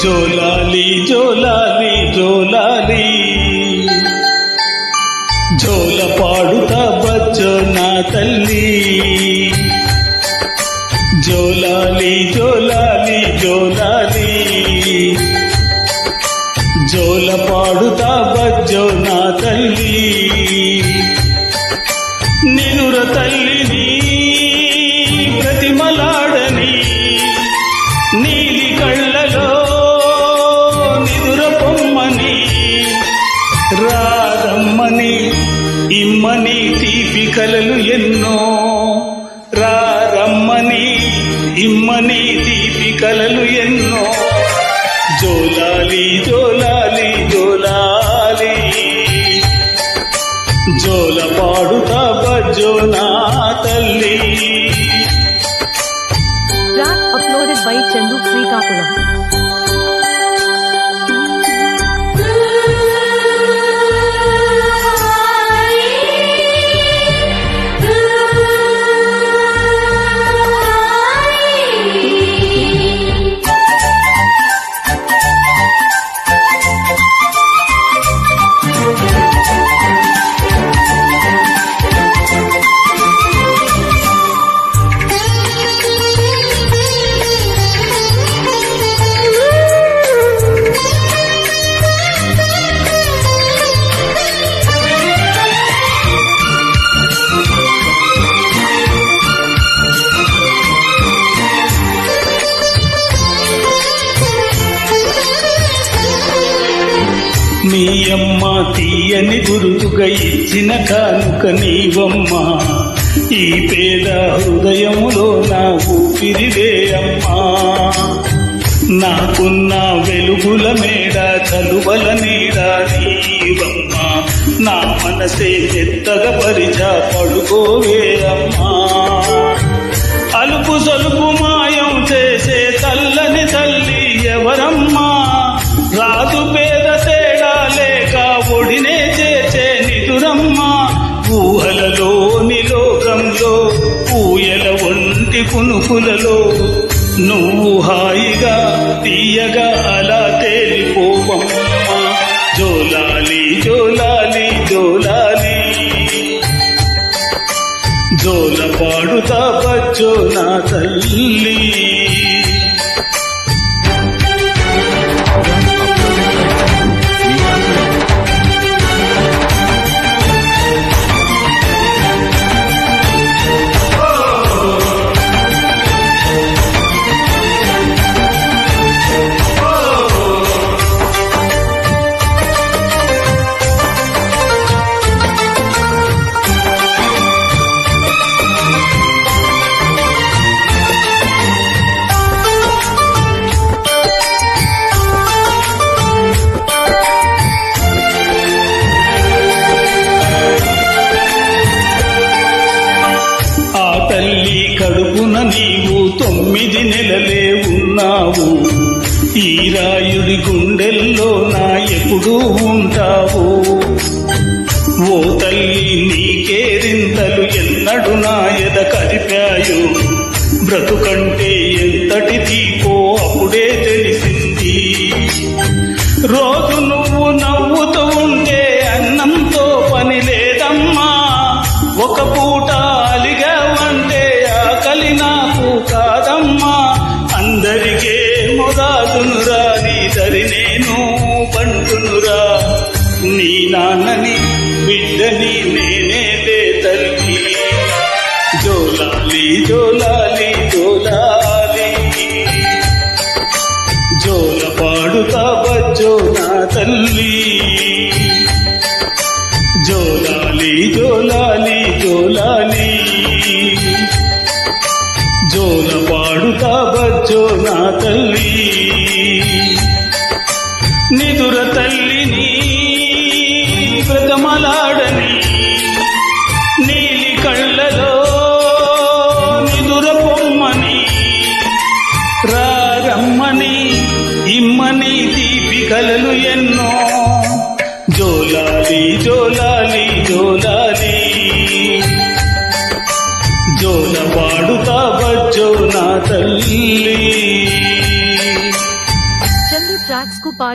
జోలాలి జోలాలి జోలాలి జోల పాడుతా బచ్చో నా తల్లి. జోలాలి జోలాలి జోలాలి జోల పాడుతా బచ్చో నా తల్లి. నిదుర తల్లిని ప్రతిమలాడని నీలి కళ్ళలో నిదుర పొమ్మని రారమ్మని ఇమ్మని తీపి కలలు ఎన్నో. రారమ్మని ఇమ్మని తీపి కలలు ఎన్నో. జోలాలి జోలాలి జోలాలి జోల పాడుతా బజ్జో నా తల్లి. Track uploaded by Chandu Srikakulam. మీ అమ్మ తీయని గురుతుగా ఇచ్చిన కానుక నీవమ్మ. ఈ పేద హృదయములో నా ఊపిరివే అమ్మా. నాకున్న వెలుగుల మేడ చలువల నీడ నీవమ్మ. నా మనసే మెత్తగా పరిచా పడుకోవే అమ్మా. అలుపు సలుపు మాయం చేసే తల్లని తల్లి ఎవరమ్మా. రాజు పేద తేడా లేక ఒడినే చేర్చే నిదురమ్మ. ఊహలలోని లోకంలో ఊయల ఒంటి కునుకులలో నువ్వు హాయిగా తీయగా అలా తేలిపోవమ్మా. జోలాలి జోలాలి జోలాలి జోల పాడుతా బచ్చో నా తల్లి. కడుపున నీవు 9 నెలలే ఉన్నావు. ఈ రాయుడి గుండెల్లో నా ఎప్పుడూ ఉంటావు. ఓ తల్లి నీకే రింతలు ఎన్నడు నా ఎద కరిపాయో. బ్రతుకంటే ఎంతటి తీపో అప్పుడే తెలిసింది. రోజు నువ్వు నవ్వుతూ ఉంటే అన్నంతో పని లేదమ్మా. ఒక పూట అలిగావంటే ఆకలి నాకు కాదమ్మా. అందరికే మొరాదునురా నీ దరి నేను బంటునురా. నీ నాన్నని బిడ్డని నేనేలే తల్లి. జోలాలి జోలాలి జోలాలి జోల పాడుతా బచ్చో నా తల్లి. జోలాలి జోలాలి జోలాలి జోల పాడుతా బచ్చో నా తల్లి. నిదుర తల్లిని ప్రథమలాడని నీలి కళ్ళలో నిదుర పొమ్మని రారమ్మని ఇమ్మని తీపి కలలు ఎన్నో. జోలాలి జోలాలి జోలాలి జోల పాడుతా బచ్చో నా తల్లి. Chandu కు పాడి